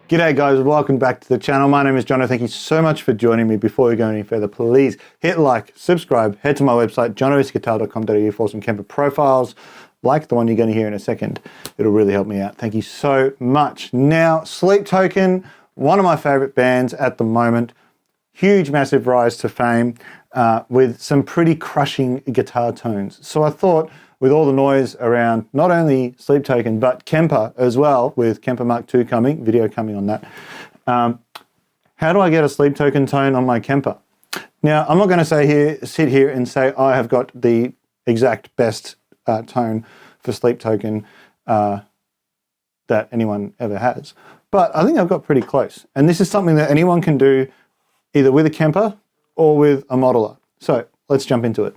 G'day guys, welcome back to the channel. My name is Jono. Thank you so much for joining me. Before we go any further, please hit like, subscribe, head to my website, jonoisguitar.com.au for some Kemper Profiles, like the one you're going to hear in a second. It'll really help me out. Thank you so much. Now, Sleep Token, one of my favorite bands at the moment. Huge, massive rise to fame with some pretty crushing guitar tones. So I thought, with all the noise around not only Sleep Token, but Kemper as well, with Kemper Mark II coming, video coming on that. How do I get a Sleep Token tone on my Kemper? Now, I'm not going to sit here and say I have got the exact best tone for Sleep Token that anyone ever has, but I think I've got pretty close. And this is something that anyone can do either with a Kemper or with a modeler. So let's jump into it.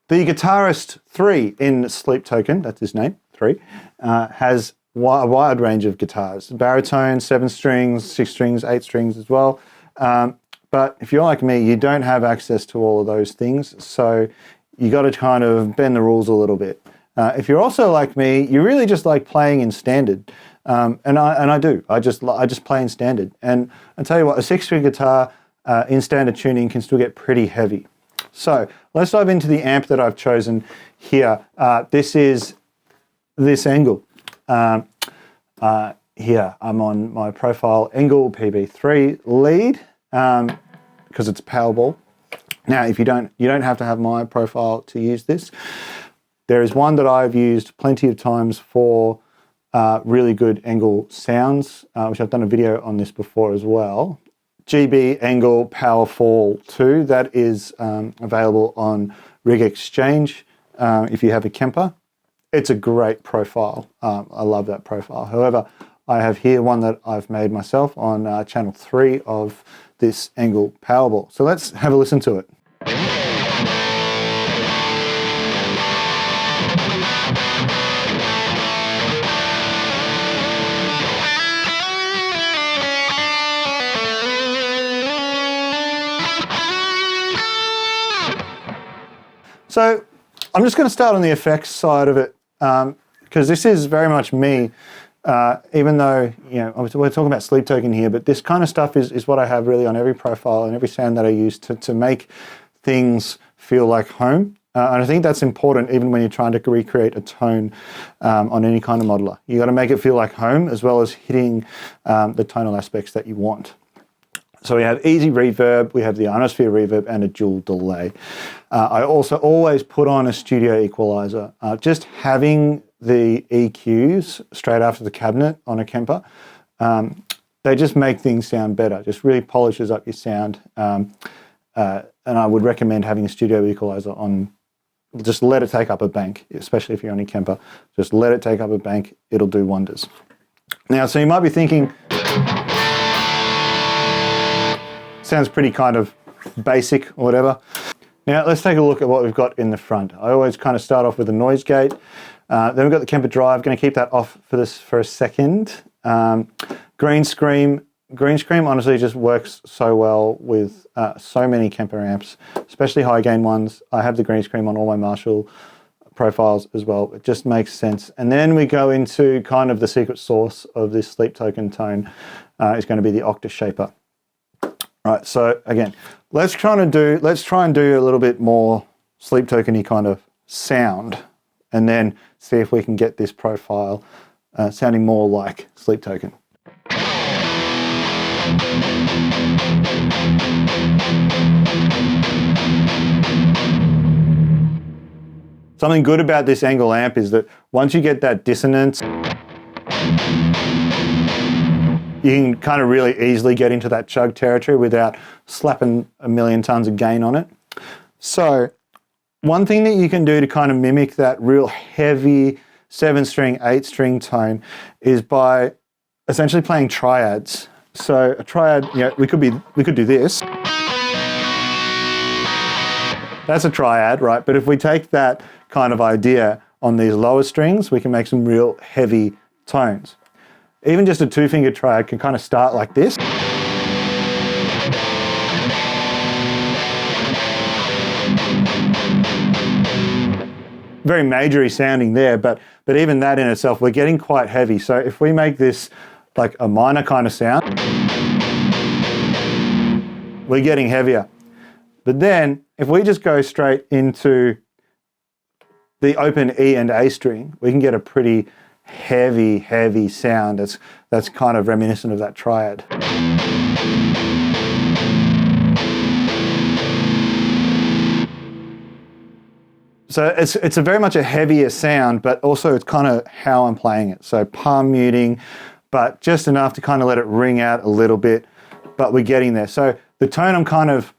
The guitarist 3 in Sleep Token, that's his name, 3, has a wide range of guitars. Baritone, 7 strings, 6 strings, 8 strings as well. But if you're like me, you don't have access to all of those things, so you got to kind of bend the rules a little bit. If you're also like me, you really just like playing in standard. And I do. I just play in standard. And I'll tell you what, a 6-string guitar in standard tuning can still get pretty heavy. So let's dive into the amp that I've chosen here. This is this Engel. Here I'm on my profile Engel PB3 lead because it's Powerball. Now, if you don't have to have my profile to use this. There is one that I've used plenty of times for really good Engel sounds, which I've done a video on this before as well. GB Engel Powerfall 2, that is available on Rig Exchange if you have a Kemper. It's a great profile. I love that profile. However, I have here one that I've made myself on channel 3 of this Engel Powerball. So let's have a listen to it. So I'm just going to start on the effects side of it because this is very much me, even though, we're talking about Sleep Token here, but this kind of stuff is what I have really on every profile and every sound that I use to make things feel like home. And I think that's important even when you're trying to recreate a tone on any kind of modeler. You got to make it feel like home as well as hitting the tonal aspects that you want. So we have easy reverb, we have the ionosphere reverb and a dual delay. I also always put on a studio equalizer. Just having the EQs straight after the cabinet on a Kemper, they just make things sound better, just really polishes up your sound. And I would recommend having a studio equalizer on. Just let it take up a bank, especially if you're on a Kemper. Just let it take up a bank, it'll do wonders. Now, so you might be thinking, sounds pretty kind of basic or whatever. Now let's take a look at what we've got in the front. I always kind of start off with a noise gate. Then we've got the Kemper drive. Going to keep that off for a second. Green scream honestly just works so well with so many Kemper amps, especially high gain ones. I have the green scream on all my Marshall profiles as well. It just makes sense. And then we go into kind of the secret sauce of this Sleep Token tone is going to be the octa shaper. Right, so again, let's try and do a little bit more Sleep Token-y kind of sound, and then see if we can get this profile sounding more like Sleep Token. Something good about this Engel amp is that once you get that dissonance, you can kind of really easily get into that chug territory without slapping a million tons of gain on it. So one thing that you can do to kind of mimic that real heavy 7-string, 8-string tone is by essentially playing triads. So a triad, we could do this. That's a triad, right? But if we take that kind of idea on these lower strings, we can make some real heavy tones. even just a 2-finger triad can kind of start like this. Very majory sounding there, but even that in itself, we're getting quite heavy. So if we make this like a minor kind of sound, we're getting heavier. But then if we just go straight into the open E and A string, we can get a pretty heavy sound that's kind of reminiscent of that triad. So it's a very much a heavier sound, but also it's kind of how I'm playing it. So palm muting, but just enough to kind of let it ring out a little bit, but we're getting there. So the tone I'm kind of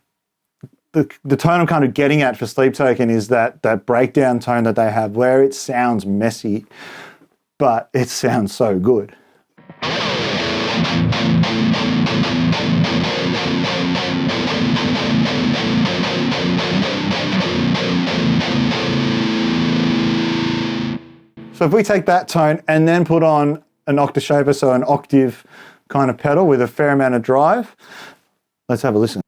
getting at for Sleep Token is that breakdown tone that they have, where it sounds messy, but it sounds so good. So if we take that tone and then put on an octoshaper, so an octave kind of pedal with a fair amount of drive, let's have a listen.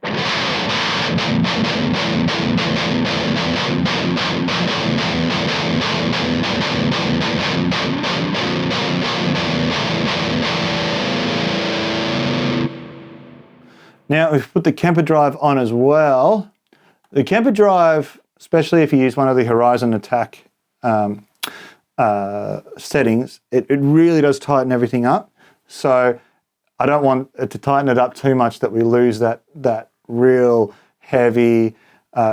Now we've put the Kemper drive on as well. The Kemper drive, especially if you use one of the Horizon Attack settings, it really does tighten everything up. So I don't want it to tighten it up too much that we lose that real heavy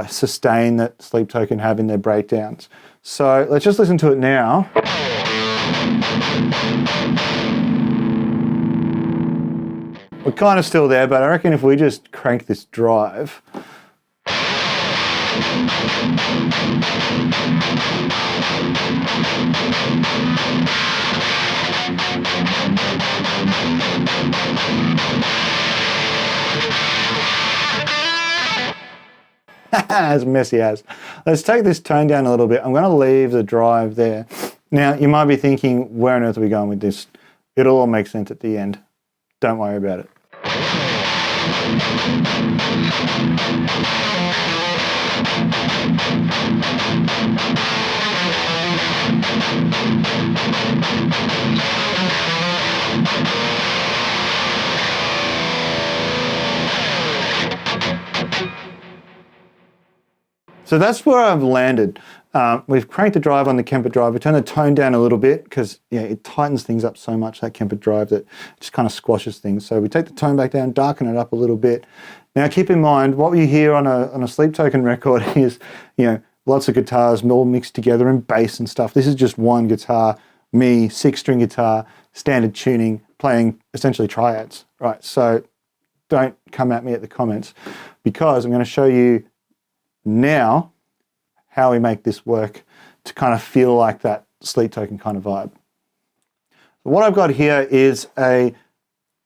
sustain that Sleep Token have in their breakdowns. So let's just listen to it now. We're kind of still there, but I reckon if we just crank this drive, as messy as. Let's take this tone down a little bit. I'm going to leave the drive there. Now, you might be thinking, where on earth are we going with this? It'll all make sense at the end. Don't worry about it. So that's where I've landed. We've cranked the drive on the Kemper drive. We turn the tone down a little bit because it tightens things up so much, that Kemper drive, that it just kind of squashes things. So we take the tone back down, darken it up a little bit. Now keep in mind, what you hear on a Sleep Token record is, lots of guitars all mixed together and bass and stuff. This is just one guitar, me, 6-string guitar, standard tuning, playing essentially triads, right? So don't come at me at the comments, because I'm going to show you now how we make this work to kind of feel like that Sleep Token kind of vibe. What I've got here is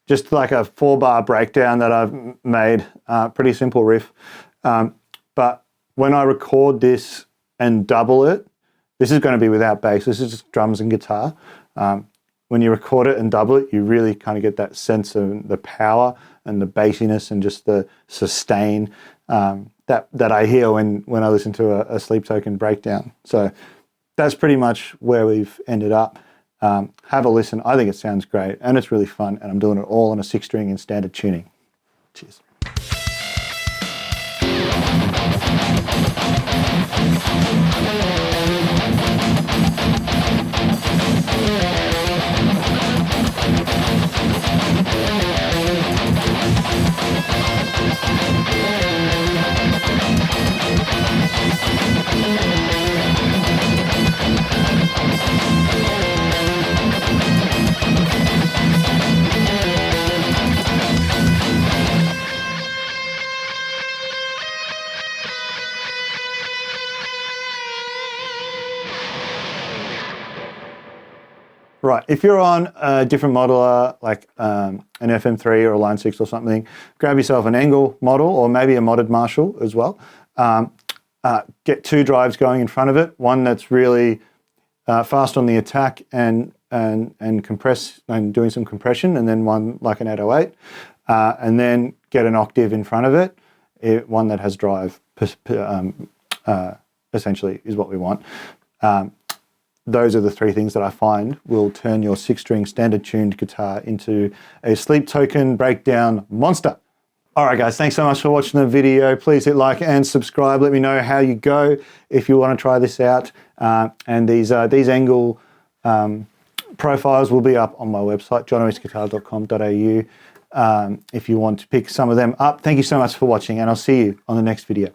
just like a 4-bar breakdown that I've made, pretty simple riff. But when I record this and double it, this is going to be without bass. This is just drums and guitar. When you record it and double it, you really kind of get that sense of the power and the bassiness and just the sustain that I hear when I listen to a Sleep Token breakdown. So that's pretty much where we've ended up. Have a listen. I think it sounds great and it's really fun, and I'm doing it all on a 6-string in standard tuning. Cheers. Right, if you're on a different modeler, like an FM3 or a Line 6 or something, grab yourself an Engel model or maybe a modded Marshall as well. Get 2 drives going in front of it, one that's really fast on the attack and and compress and doing some compression, and then one like an 808, and then get an octave in front of it, one that has drive, essentially is what we want. Those are the three things that I find will turn your 6-string standard tuned guitar into a sleep token breakdown monster. All right, guys, thanks so much for watching the video. Please hit like and subscribe. Let me know how you go if you want to try this out. And these angle profiles will be up on my website, johnowesguitar.com.au, if you want to pick some of them up. Thank you so much for watching, and I'll see you on the next video.